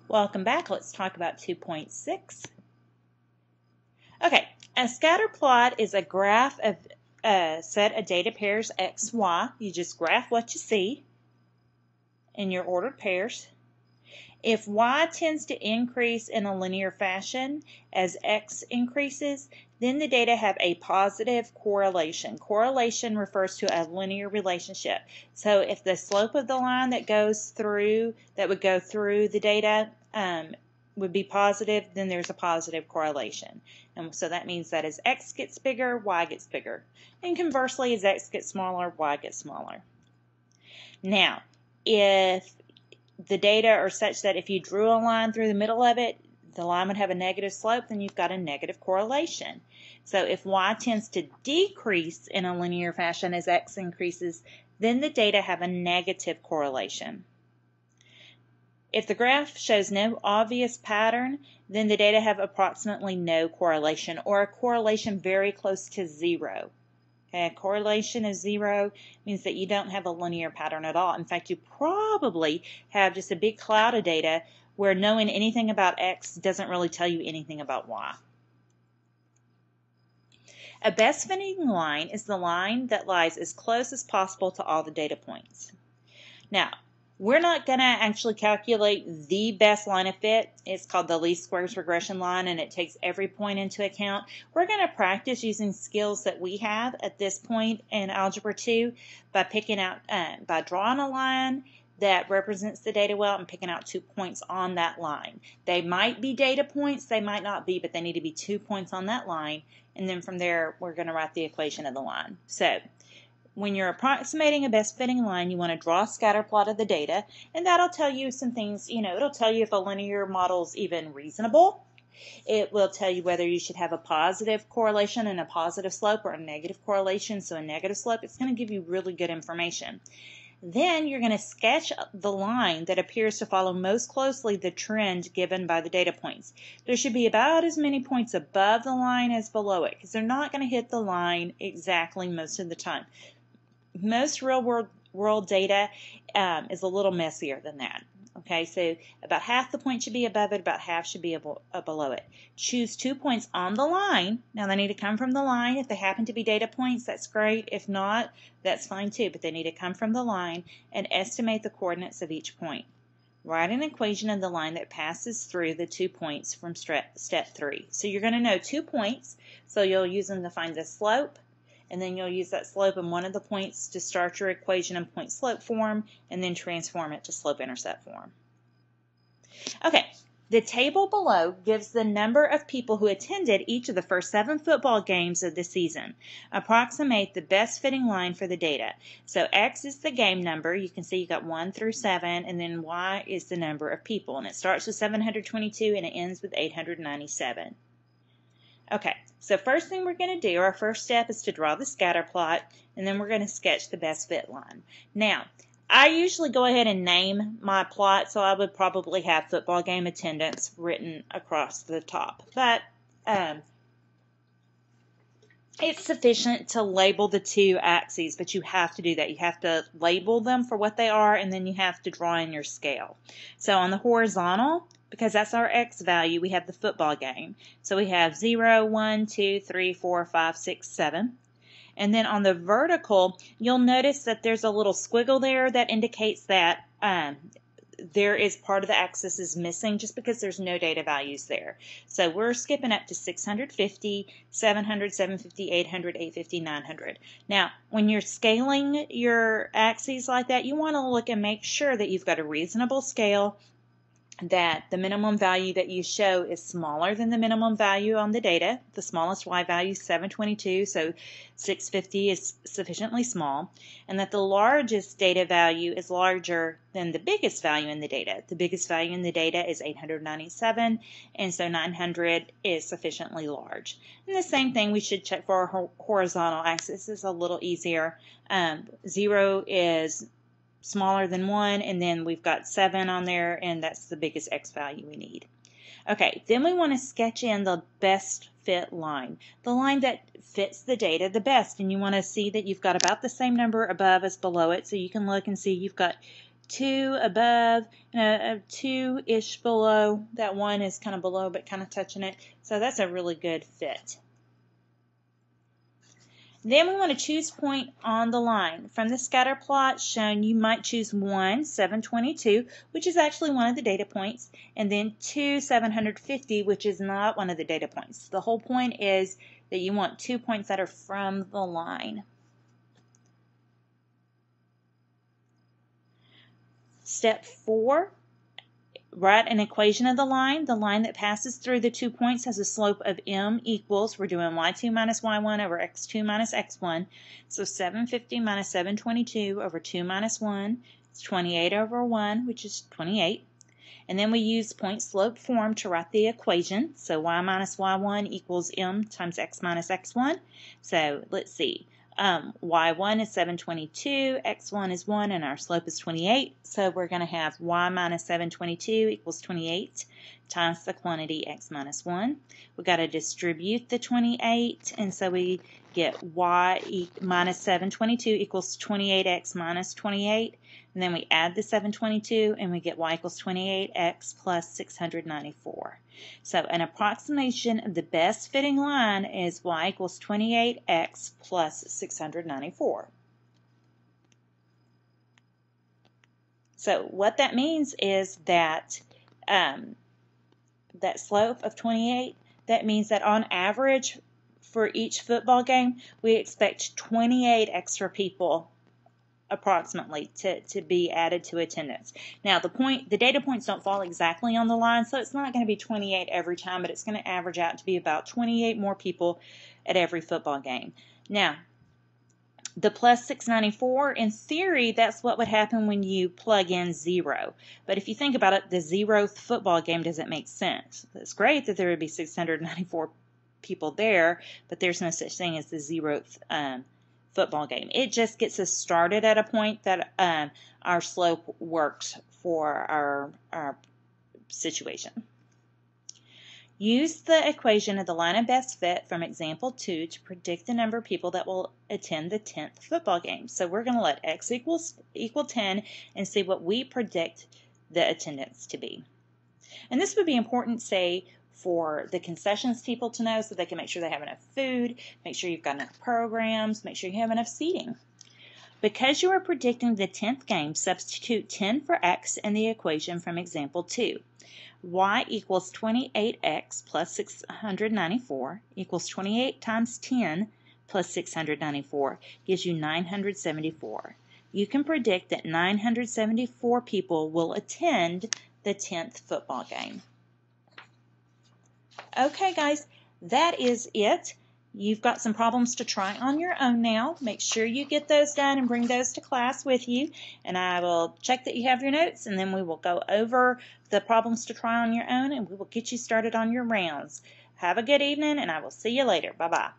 Welcome back. Let's talk about 2.6. Okay, a scatter plot is a graph of a set of data pairs x, y. You just graph what you see in your ordered pairs. If y tends to increase in a linear fashion as x increases, then the data have a positive correlation. Correlation refers to a linear relationship. So if the slope of the line that would go through the data would be positive, then there's a positive correlation. And so that means that as x gets bigger, y gets bigger. And conversely, as x gets smaller, y gets smaller. Now, if the data are such that if you drew a line through the middle of it, the line would have a negative slope, then you've got a negative correlation. So if y tends to decrease in a linear fashion as x increases, then the data have a negative correlation. If the graph shows no obvious pattern, then the data have approximately no correlation, or a correlation very close to zero. A correlation of zero means that you don't have a linear pattern at all. In fact, you probably have just a big cloud of data where knowing anything about x doesn't really tell you anything about y. A best fitting line is the line that lies as close as possible to all the data points. Now, we're not going to actually calculate the best line of fit. It's called the least squares regression line, and it takes every point into account. We're going to practice using skills that we have at this point in Algebra 2 by by drawing a line that represents the data well and picking out 2 points on that line. They might be data points, they might not be, but they need to be 2 points on that line, and then from there we're going to write the equation of the line. So, when you're approximating a best fitting line, you want to draw a scatter plot of the data, and that'll tell you some things. It'll tell you if a linear model is even reasonable. It will tell you whether you should have a positive correlation and a positive slope or a negative correlation, so a negative slope. It's going to give you really good information. Then you're going to sketch the line that appears to follow most closely the trend given by the data points. There should be about as many points above the line as below it, because they're not going to hit the line exactly most of the time. Most real world data is a little messier than that. Okay, so about half the point should be above it, about half should be below it. Choose 2 points on the line. Now they need to come from the line. If they happen to be data points, that's great. If not, that's fine too, but they need to come from the line and estimate the coordinates of each point. Write an equation of the line that passes through the 2 points from step 3. So you're going to know 2 points, so you'll use them to find the slope, and then you'll use that slope in one of the points to start your equation in point-slope form, and then transform it to slope-intercept form. Okay, the table below gives the number of people who attended each of the first 7 football games of the season. Approximate the best fitting line for the data. So X is the game number. You can see you got 1 through 7, and then Y is the number of people. And it starts with 722 and it ends with 897. Okay, so first thing we're going to do, our first step is to draw the scatter plot, and then we're going to sketch the best fit line. Now, I usually go ahead and name my plot, so I would probably have football game attendance written across the top. But it's sufficient to label the 2 axes, but you have to do that. You have to label them for what they are, and then you have to draw in your scale. So on the horizontal, because that's our X value, we have the football game. So we have 0, 1, 2, 3, 4, 5, 6, 7. And then on the vertical, you'll notice that there's a little squiggle there that indicates that there is part of the axis is missing just because there's no data values there. So we're skipping up to 650, 700, 750, 800, 850, 900. Now, when you're scaling your axes like that, you want to look and make sure that you've got a reasonable scale, that the minimum value that you show is smaller than the minimum value on the data. The smallest Y value is 722, so 650 is sufficiently small, and that the largest data value is larger than the biggest value in the data. The biggest value in the data is 897, and so 900 is sufficiently large. And the same thing we should check for our horizontal axis. Is a little easier. 0 is smaller than 1, and then we've got 7 on there, and that's the biggest X value we need. Okay, then we want to sketch in the best fit line, the line that fits the data the best, and you want to see that you've got about the same number above as below it, so you can look and see you've got 2 above, 2-ish below. That 1 is kind of below but kind of touching it. So that's a really good fit. Then we want to choose point on the line. From the scatter plot shown, you might choose 1, 722, which is actually one of the data points, and then 2, 750, which is not one of the data points. The whole point is that you want 2 points that are from the line. Step 4, write an equation of the line. The line that passes through the 2 points has a slope of m equals, we're doing y2 minus y1 over x2 minus x1. So 750 minus 722 over 2 minus 1 is 28 over 1, which is 28. And then we use point slope form to write the equation. So y minus y1 equals m times x minus x1. So let's see. Y1 is 722, x1 is 1, and our slope is 28. So we're going to have y minus 722 equals 28 times the quantity x minus 1. We've got to distribute the 28, and so we get y minus 722 equals 28x minus 28. And then we add the 722, and we get y equals 28x plus 694. So an approximation of the best fitting line is y equals 28x plus 694. So what that means is that that slope of 28, that means that on average for each football game, we expect 28 extra people approximately to be added to attendance. Now the data points don't fall exactly on the line, so it's not going to be 28 every time, but it's going to average out to be about 28 more people at every football game. Now the plus 694, in theory, that's what would happen when you plug in 0. But if you think about it, the 0th football game doesn't make sense. It's great that there would be 694 people there, but there's no such thing as the 0th football game. It just gets us started at a point that our slope works for our situation. Use the equation of the line of best fit from example 2 to predict the number of people that will attend the 10th football game. So we're going to let x equal 10 and see what we predict the attendance to be. And this would be important, say, for the concessions people to know so they can make sure they have enough food, make sure you've got enough programs, make sure you have enough seating. Because you are predicting the 10th game, substitute 10 for x in the equation from example 2. Y equals 28x plus 694 equals 28 times 10 plus 694 gives you 974. You can predict that 974 people will attend the 10th football game. Okay, guys, that is it. You've got some problems to try on your own now. Make sure you get those done and bring those to class with you. And I will check that you have your notes, and then we will go over the problems to try on your own, and we will get you started on your rounds. Have a good evening, and I will see you later. Bye-bye.